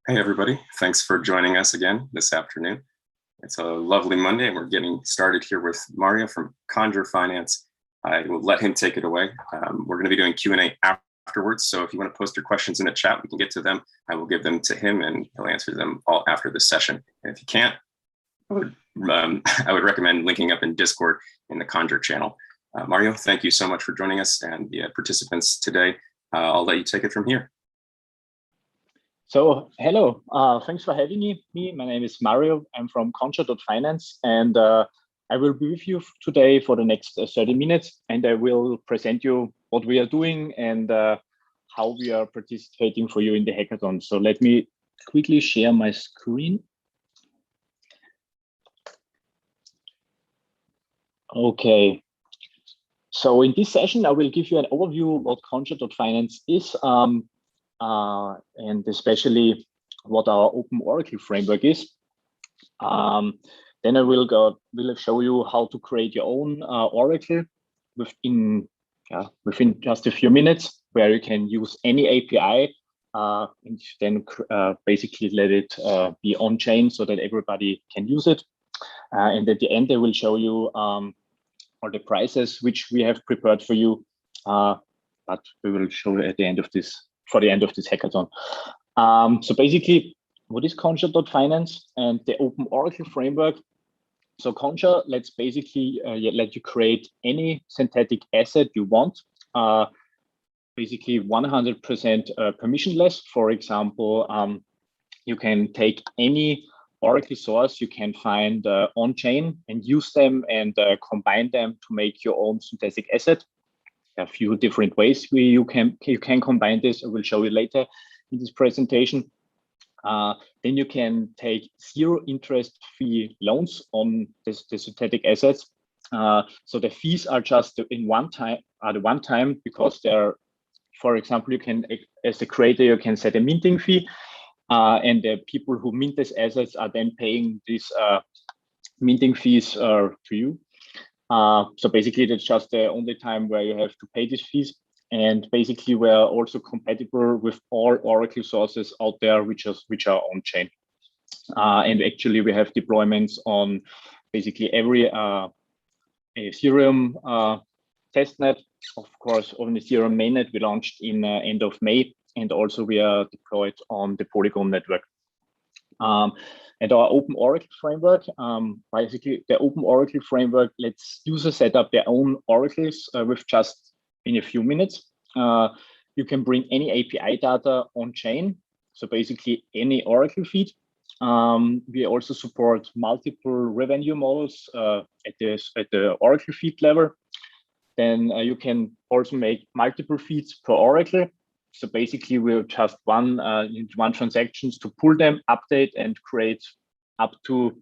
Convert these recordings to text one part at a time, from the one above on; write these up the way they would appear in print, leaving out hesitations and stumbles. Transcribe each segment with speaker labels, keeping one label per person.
Speaker 1: Hey, everybody. Thanks for joining us again this afternoon. It's a lovely Monday, and we're getting started here with Mario from Conjure Finance. I will let him take it away. We're going to be doing Q&A afterwards, so if you want to post your questions in the chat, we can get to them. I will give them to him, and he'll answer them all after this session. And if you can't, I would recommend linking up in Discord in the Conjure channel. Mario, thank you so much for joining us and the participants today. I'll let you take it from here.
Speaker 2: So, hello, thanks for having me. My name is Mario. I'm from Conjure Finance, and I will be with you today for the next 30 minutes, and I will present you what we are doing and how we are participating for you in the hackathon. So let me quickly share my screen. Okay. So in this session, I will give you an overview of what Conjure Finance is. And especially what our Open Oracle framework is. Then I will show you how to create your own Oracle within just a few minutes, where you can use any API and then basically let it be on chain so that everybody can use it. And at the end, I will show you all the prizes which we have prepared for you, but we will show you at the end of this. For the end of this hackathon. So basically, what is Conjure Finance and the Open Oracle framework? So Conjure lets basically let you create any synthetic asset you want, basically 100% permissionless. For example, you can take any Oracle source you can find on-chain and use them and combine them to make your own synthetic asset. A few different ways you can combine this. I will show you later in this presentation. Then you can take zero interest fee loans on the synthetic assets. So the fees are just in one time because they're, for example, you can, as a creator, you can set a minting fee, and the people who mint these assets are then paying these minting fees to you. So basically, that's just the only time where you have to pay these fees. And basically, we're also compatible with all Oracle sources out there, which are on chain. And actually, we have deployments on basically every Ethereum testnet. Of course, on the Ethereum mainnet, we launched in end of May, and also we are deployed on the Polygon network. And our Open Oracle framework, basically the Open Oracle framework lets users set up their own oracles with just in a few minutes. You can bring any API data on chain, so basically any Oracle feed. We also support multiple revenue models at the Oracle feed level. Then you can also make multiple feeds per Oracle. So basically, we'll just one transactions to pull them, update, and create up to,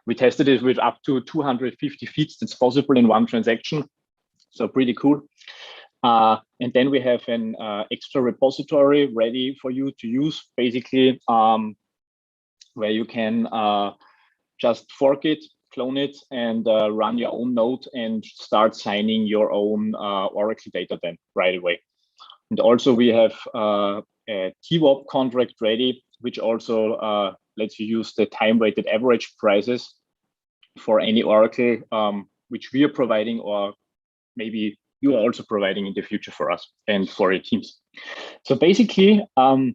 Speaker 2: we tested it with up to 250 feeds that's possible in one transaction. So pretty cool. And then we have an extra repository ready for you to use, basically, where you can just fork it, clone it, and run your own node and start signing your own Oracle data then right away. And also we have a TWAP contract ready, which also lets you use the time-weighted average prices for any Oracle, which we are providing, or maybe you are also providing in the future for us and for your teams. So basically, So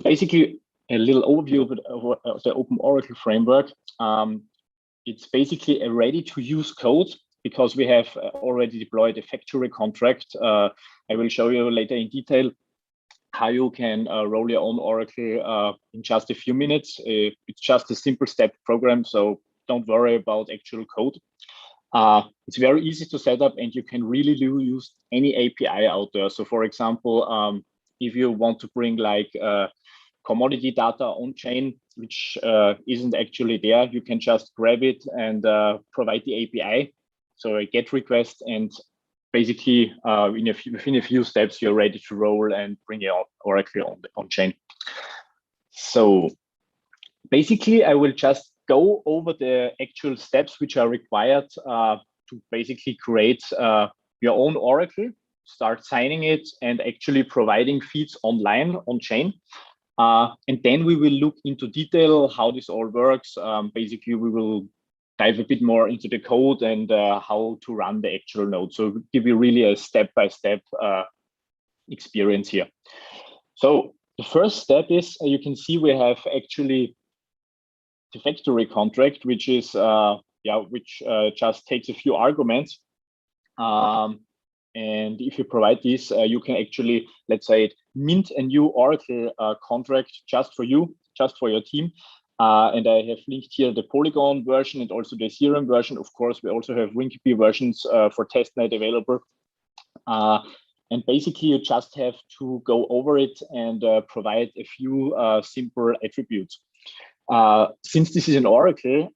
Speaker 2: basically a little overview of the Open Oracle framework. It's basically a ready-to-use code, because we have already deployed a factory contract. I will show you later in detail how you can roll your own Oracle in just a few minutes. It's just a simple step program, so don't worry about actual code. It's very easy to set up, and you can really use any API out there. So for example, if you want to bring like commodity data on chain, which isn't actually there, you can just grab it and provide the API. So a GET request, and basically within a few steps, you're ready to roll and bring your Oracle on chain. So basically, I will just go over the actual steps which are required to basically create your own Oracle. start signing it and actually providing feeds online on chain. And then we will look into detail how this all works. Basically, we will dive a bit more into the code and how to run the actual node. So give you really a step-by-step experience here. So the first step is you can see we have actually the factory contract, which is just takes a few arguments. And if you provide this, you can actually, let's say, mint a new Oracle contract just for you, just for your team. And I have linked here the Polygon version and also the Ethereum version. Of course, we also have Rinkeby versions for testnet available. And basically, you just have to go over it and provide a few simple attributes. Since this is an Oracle,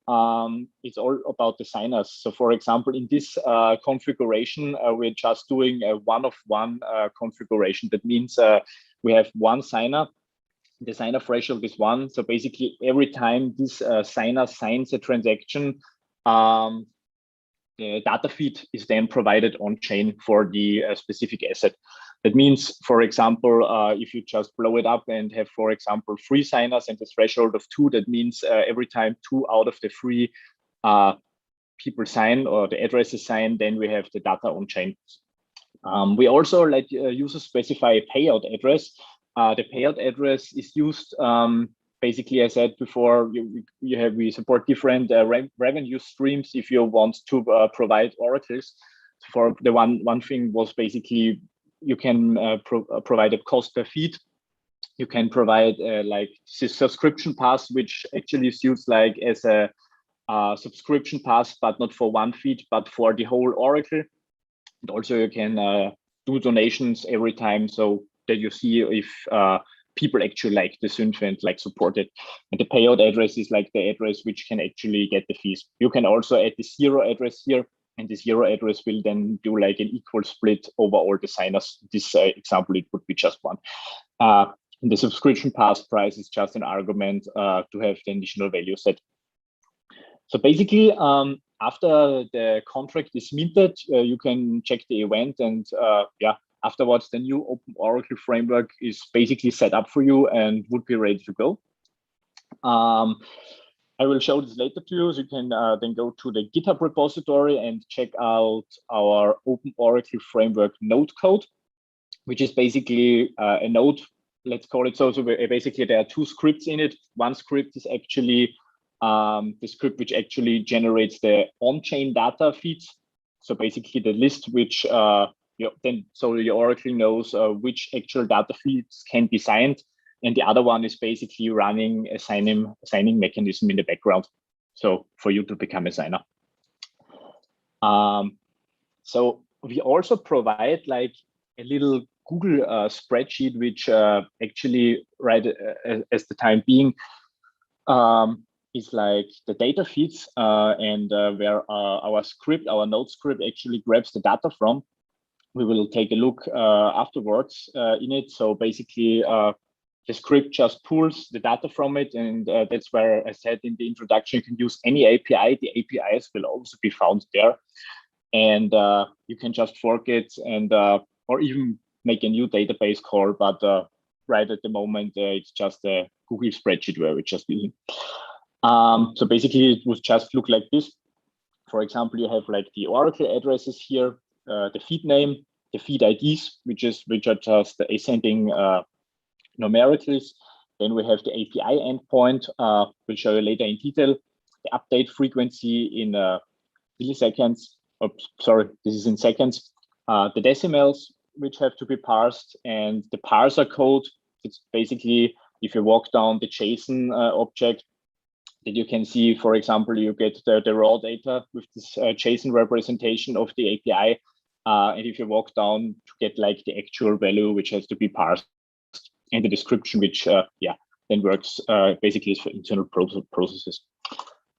Speaker 2: it's all about the signers. So for example, in this configuration, we're just doing a one-of-one configuration. That means we have one signer. The signer threshold is 1. So basically, every time this signer signs a transaction, the data feed is then provided on chain for the specific asset. That means, for example, if you just blow it up and have, for example, 3 signers and a threshold of 2, that means every time 2 out of the 3 people sign or the addresses sign, then we have the data on chain. We also let users specify a payout address. The payout address is used basically, as I said before, we support different revenue streams if you want to provide oracles. For the one thing was basically you can provide a cost per feed. You can provide like subscription pass, which actually is used like as a subscription pass, but not for one feed, but for the whole oracle. And also you can do donations every time, so that you see if people actually like the synth and like support it. And the payout address is like the address which can actually get the fees. You can also add the 0 address here, and the 0 address will then do like an equal split over all the signers. This example, it would be just 1. And the subscription pass price is just an argument to have the additional value set. So basically, after the contract is minted, you can check the event, and afterwards, the new Open Oracle framework is basically set up for you and would be ready to go. I will show this later to you. So you can then go to the GitHub repository and check out our Open Oracle framework node code, which is basically a node, let's call it so. So basically, there are 2 scripts in it. One script is actually the script which actually generates the on-chain data feeds. So basically, the list which so the Oracle knows which actual data feeds can be signed, and the other one is basically running a signing mechanism in the background, so for you to become a signer. So we also provide like a little Google spreadsheet, which actually right as the time being is like the data feeds and where our node script actually grabs the data from. We will take a look afterwards in it. So basically, the script just pulls the data from it, and that's where I said in the introduction, you can use any API. The APIs will also be found there, and you can just fork it and or even make a new database call. But right at the moment, it's just a Google spreadsheet where we're just using. So basically, it would just look like this. For example, you have like the Oracle addresses here, the feed name, the feed IDs, which are just the ascending numericals. Then we have the API endpoint. We'll show you later in detail. The update frequency in milliseconds. Oh, sorry, this is in seconds. The decimals, which have to be parsed, and the parser code. It's basically if you walk down the JSON object, that you can see, for example, you get the raw data with this JSON representation of the API. And if you walk down to get like the actual value, which has to be parsed, and the description, which then works basically for internal processes.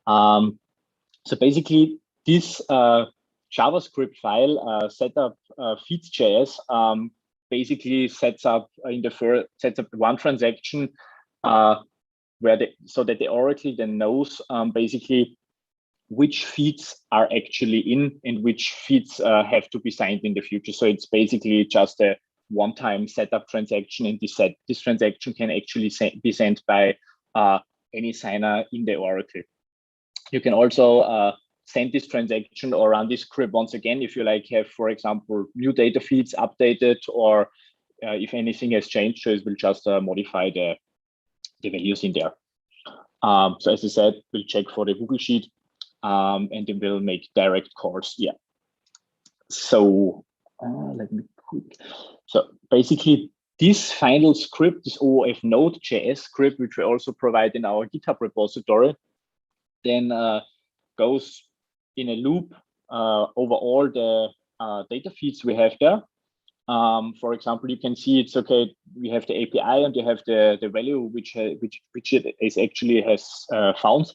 Speaker 2: So basically, this JavaScript file setup feeds.js basically sets up one transaction so that the Oracle then knows basically which feeds are actually in and which feeds have to be signed in the future. So it's basically just a one-time setup transaction, and this transaction can actually be sent by any signer in the Oracle. You can also send this transaction or run this script once again if you like have, for example, new data feeds updated, or if anything has changed. So it will just modify the values in there. So as I said, we'll check for the Google Sheet, and it will make direct calls. Yeah. So let me quick. So basically, this final script, this OOF Node.js script, which we also provide in our GitHub repository, then goes in a loop over all the data feeds we have there. For example, you can see it's okay. We have the API and you have the value which it is actually has found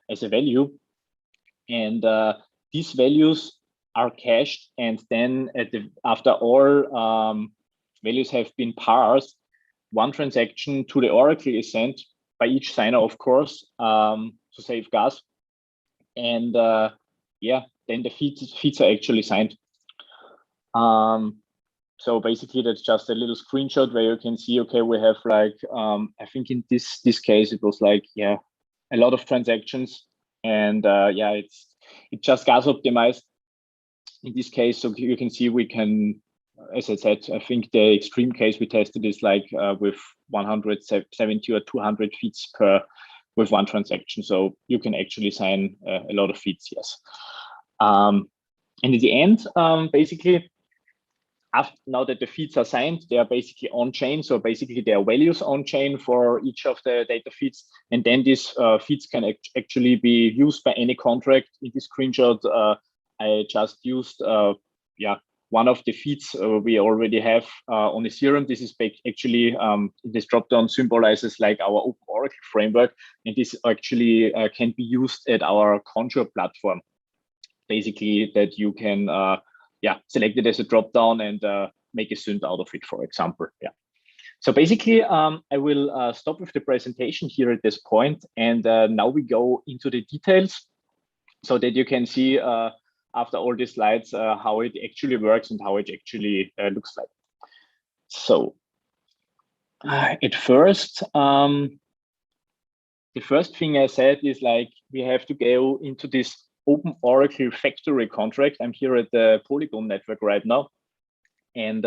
Speaker 2: as a value, and these values are cached, and then after all values have been parsed, one transaction to the Oracle is sent by each signer, of course, to save gas, and yeah, then the feeds are actually signed. So basically, that's just a little screenshot where you can see, okay, we have like I think in this case it was like, yeah, a lot of transactions, and yeah, it's just gas optimized in this case. So you can see we can, as I said, I think the extreme case we tested is like with 170 or 200 feeds with one transaction. So you can actually sign a lot of feeds, yes. And in the end, basically, now that the feeds are signed, they are basically on chain. So basically, there are values on chain for each of the data feeds, and then these feeds can actually be used by any contract. In this screenshot, I just used yeah, one of the feeds we already have on Ethereum. This is actually this dropdown symbolizes like our Open Oracle framework, and this actually can be used at our Conjure platform. Basically, that you can yeah, select it as a dropdown and make a synth out of it, for example. Yeah. So basically, I will stop with the presentation here at this point, and now we go into the details so that you can see after all these slides how it actually works and how it actually looks like. So at first, the first thing I said is like we have to go into this Open Oracle factory contract. I'm here at the Polygon network right now, and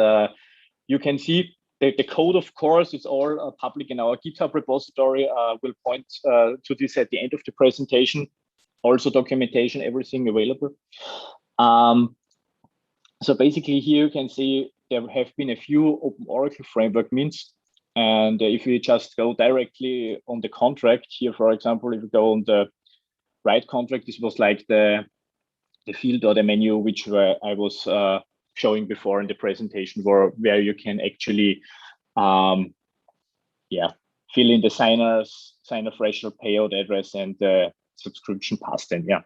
Speaker 2: you can see the code, of course, it's all public in our GitHub repository. We'll point to this at the end of the presentation. Also documentation, everything available. So basically here you can see there have been a few Open Oracle framework mints. And if you just go directly on the contract here, for example, if you go on the right contract, this was like the field or the menu which I was showing before in the presentation, where you can actually yeah, fill in the signer threshold, payout address, and the subscription path. Then yeah.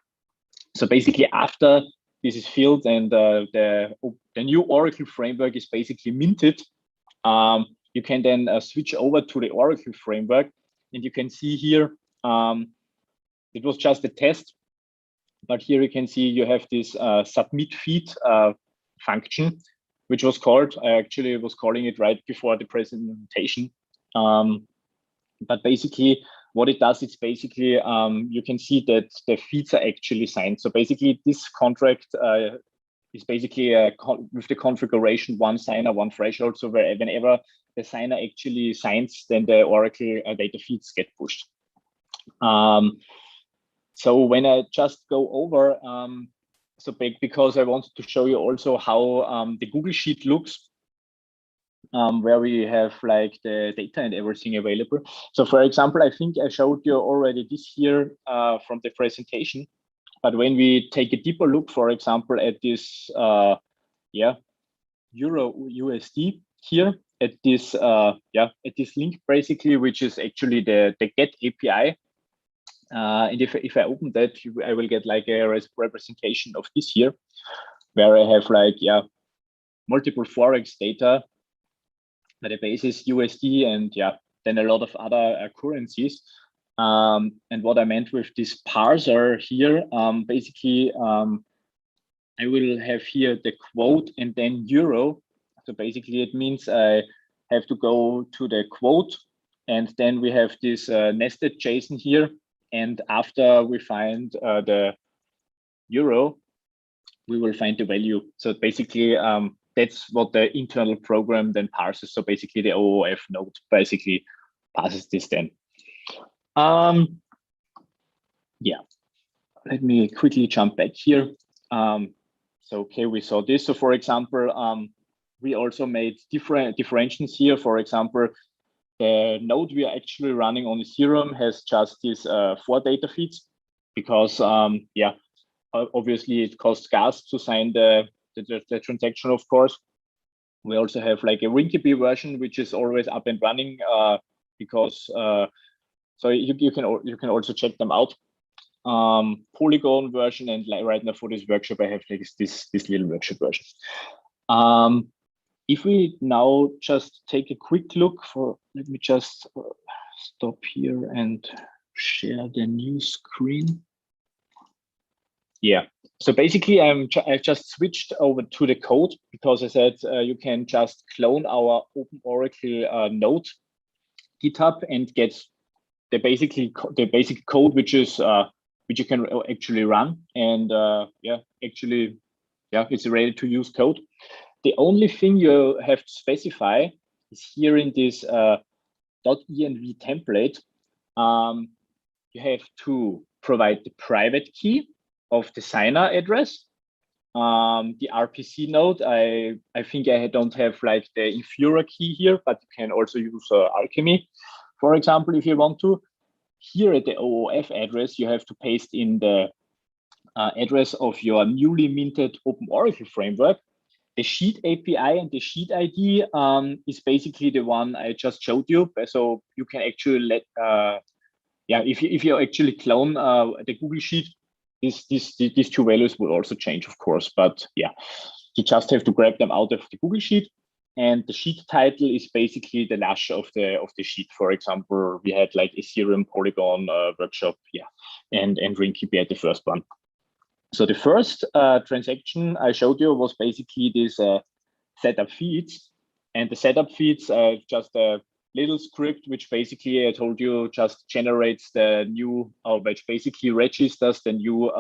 Speaker 2: So basically, after this is filled and the new Oracle framework is basically minted, you can then switch over to the Oracle framework, and you can see here. It was just a test, but here you can see you have this submit feed function, which was called, I actually was calling it right before the presentation. But basically what it does, it's basically, you can see that the feeds are actually signed. So basically this contract is basically with the configuration, one signer, one threshold. So whenever the signer actually signs, then the Oracle data feeds get pushed. So when I just go over, so because I wanted to show you also how the Google Sheet looks, where we have like the data and everything available. So for example, I think I showed you already this here from the presentation, but when we take a deeper look, for example, at this yeah, Euro USD here at this yeah, at this link basically, which is actually the get API. And if I open that, I will get like a representation of this here, where I have like, yeah, multiple Forex data, but the base is USD, and yeah, then a lot of other currencies. And what I meant with this parser here, basically, I will have here the quote and then euro. So basically it means I have to go to the quote, and then we have this nested JSON here. And after we find the euro, we will find the value. So basically, that's what the internal program then parses. So basically the OOF node basically passes this then. Yeah, let me quickly jump back here. So, okay, we saw this. So for example, we also made different differentiations here. For example, the node we are actually running on Ethereum has just these 4 data feeds because, yeah, obviously it costs gas to sign the transaction, of course. We also have like a Rinkeby version, which is always up and running because, so you can also check them out. Polygon version, and like right now for this workshop, I have like this little workshop version. If we now just take a quick look for, let me just stop here and share the new screen. Yeah, so basically I've just switched over to the code because I said you can just clone our Open Oracle node GitHub and get the basic code, which is which you can actually run, and yeah, actually, yeah, it's ready to use code. The only thing you have to specify is here in this .env template. You have to provide the private key of the signer address. The RPC node, I think I don't have like the Infura key here, but you can also use Alchemy, for example, if you want to. Here at the OOF address, you have to paste in the address of your newly minted Open Oracle framework. The sheet API and the sheet ID is basically the one I just showed you. So you can actually let, yeah, if you actually clone the Google Sheet, these 2 values will also change, of course. But yeah, you just have to grab them out of the Google Sheet. And the sheet title is basically the lash of the sheet. For example, we had like Ethereum Polygon workshop, yeah, and Rinkeby at the first one. So the first transaction I showed you was basically this setup feeds, and the setup feeds just a little script which basically I told you just generates the new, or which basically registers the new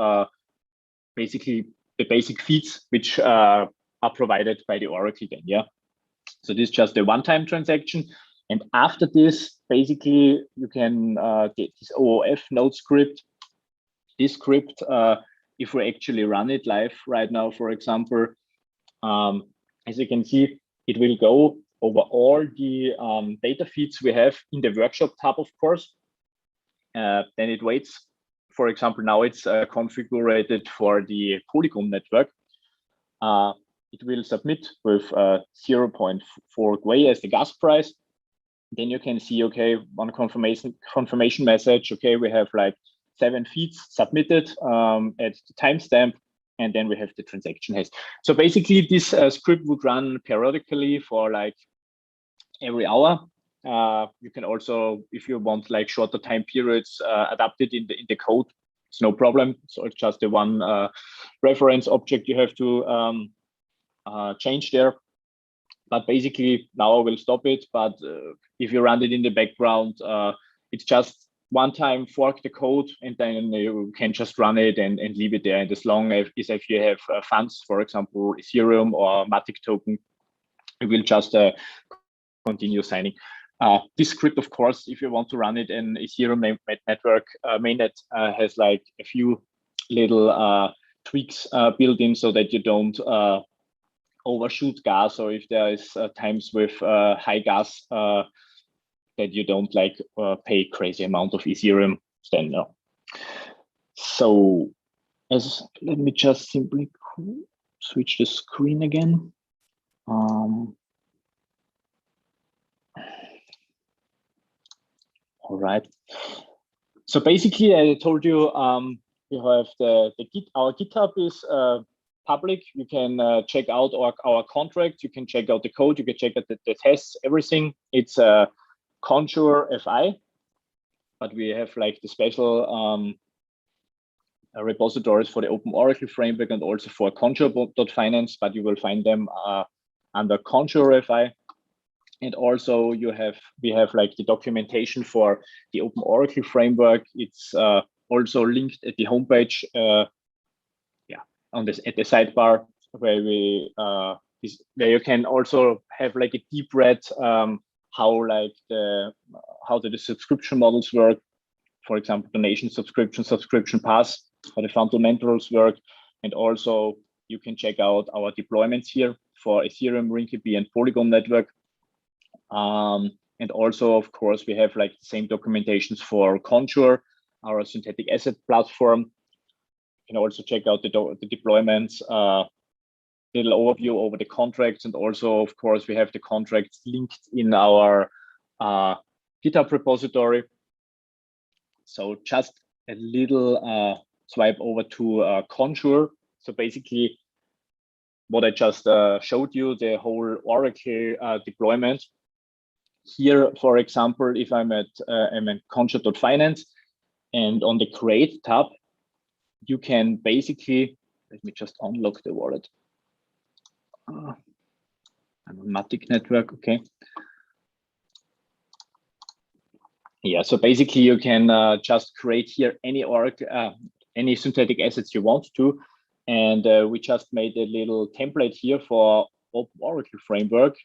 Speaker 2: basically the basic feeds which are provided by the Oracle then, yeah. So this is just a one-time transaction. And after this, basically, you can get this OOF node script. This script, if we actually run it live right now, for example, as you can see, it will go over all the data feeds we have in the workshop tab, of course. Then it waits. For example, now it's configured for the Polygon network. It will submit with 0.4 GWei as the gas price. Then you can see, okay, one confirmation message. Okay, we have like 7 feeds submitted at the timestamp, and then we have the transaction hash. So basically, this script would run periodically for like every hour. You can also, if you want like shorter time periods, adapt it in the code. It's no problem. So it's just the one reference object you have to change there. But basically now I will stop it. But if you run it in the background, it's just one time fork the code, and then you can just run it and leave it there. And as long as if you have funds, for example, Ethereum or Matic token, it will just continue signing. This script, of course, if you want to run it in Ethereum network, mainnet has like a few little tweaks built in so that you don't overshoot gas, or if there is times with high gas that you don't like pay crazy amount of Ethereum, then no. So let me just simply switch the screen again. All right. So basically, I told you we have our GitHub is public. You can check out our contract. You can check out the code. You can check out the tests, everything. It's Conjure FI. but we have like the special repositories for the Open Oracle framework and also for Conjure.finance, but you will find them under Conjure FI. And also we have like the documentation for the Open Oracle framework. It's also linked at the homepage, at the sidebar, where where you can also have like a deep read how the subscription models work. For example, donation subscription pass, how the fundamentals work, and also you can check out our deployments here for Ethereum, Rinkeby, and Polygon network. And also, of course, we have like the same documentations for Conjure, our synthetic asset platform. You can also check out the deployments, little overview over the contracts, and also, of course, we have the contracts linked in our GitHub repository. So just a little swipe over to Conjure. So basically, what I just showed you, the whole Oracle deployment. Here, for example, if I'm at Conjure.finance, and on the Create tab, you can basically, let me just unlock the wallet. I'm on Matic network, okay. Yeah, so basically you can just create here any Oracle, any synthetic assets you want to, and we just made a little template here for Open Oracle framework,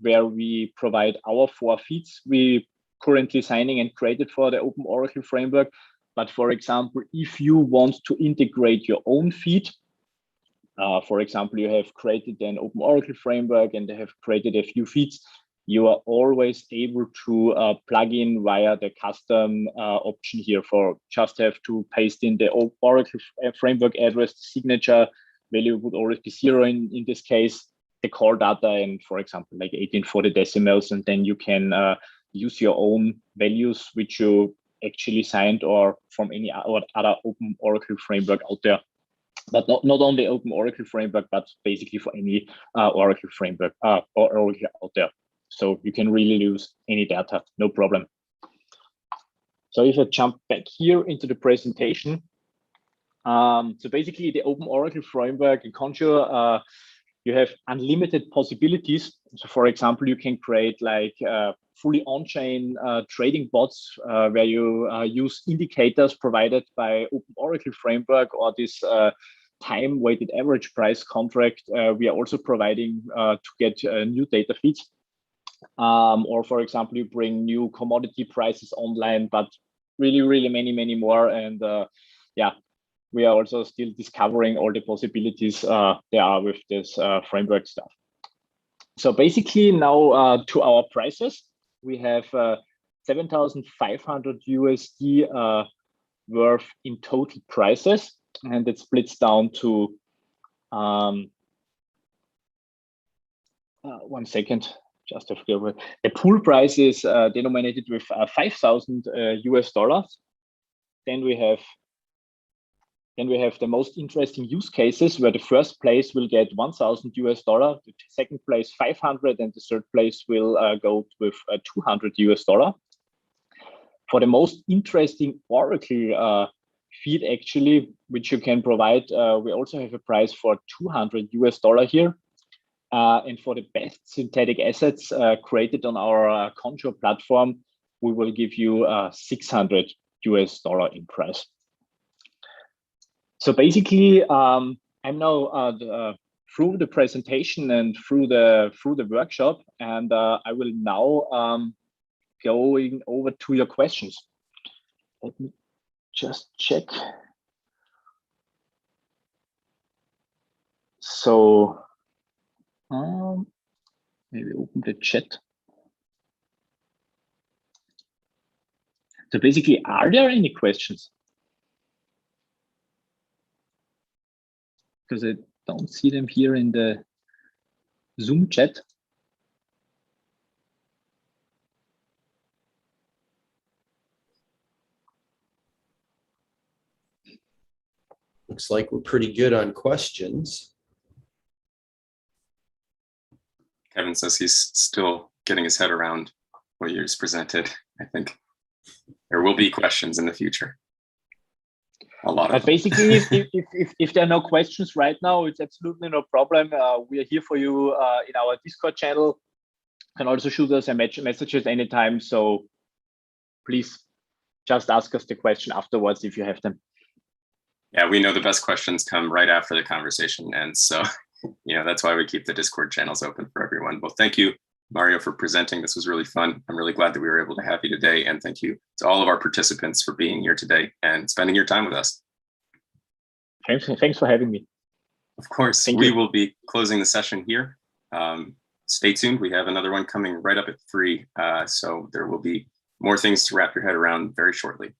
Speaker 2: where we provide our 4 feeds we currently signing and created for the Open Oracle framework. But for example, if you want to integrate your own feed, for example, you have created an Open Oracle framework and they have created a few feeds, you are always able to plug in via the custom option here. For just have to paste in the Oracle framework address, the signature value would always be 0 in this case, the core data, and for example, like 1840 decimals, and then you can use your own values which you actually signed or from any other Open Oracle framework out there. But not only Open Oracle framework, but basically for any Oracle framework or Oracle out there. So you can really use any data, no problem. So if I jump back here into the presentation, so basically the Open Oracle framework in Conjure, you have unlimited possibilities. So for example, you can create like fully on-chain trading bots where you use indicators provided by Open Oracle framework, or this time weighted average price contract we are also providing to get new data feeds. Or for example, you bring new commodity prices online, but really many more. And yeah, we are also still discovering all the possibilities there are with this framework stuff. So basically now to our prices, we have 7,500 USD worth in total prices, and it splits down to 1 second. Just to figure out. The pool price is denominated with 5,000 US dollars. Then we have the most interesting use cases, where the first place will get 1,000 US dollar, the second place 500, and the third place will go with 200 US dollar. For the most interesting Oracle feed, actually, which you can provide, we also have a price for 200 US dollar here. And for the best synthetic assets created on our Conjure platform, we will give you 600 US dollar in price. So basically, I'm now through the presentation and through the workshop, and I will now going over to your questions. Let me just check. So maybe open the chat. So basically, are there any questions? Because I don't see them here in the Zoom chat.
Speaker 3: Looks like we're pretty good on questions.
Speaker 1: Kevin says he's still getting his head around what you just presented, I think. There will be questions in the future. A lot of
Speaker 2: But
Speaker 1: them.
Speaker 2: basically, if there are no questions right now, it's absolutely no problem. We are here for you in our Discord channel. You can also shoot us a message at any time. So please just ask us the question afterwards if you have them.
Speaker 1: Yeah, we know the best questions come right after the conversation. And so, that's why we keep the Discord channels open for everyone. Well, thank you, Mario, for presenting. This was really fun. I'm really glad that we were able to have you today. And thank you to all of our participants for being here today and spending your time with us.
Speaker 2: Thanks for having me.
Speaker 1: Of course, we will be closing the session here. Stay tuned. We have another one coming right up at 3. So there will be more things to wrap your head around very shortly.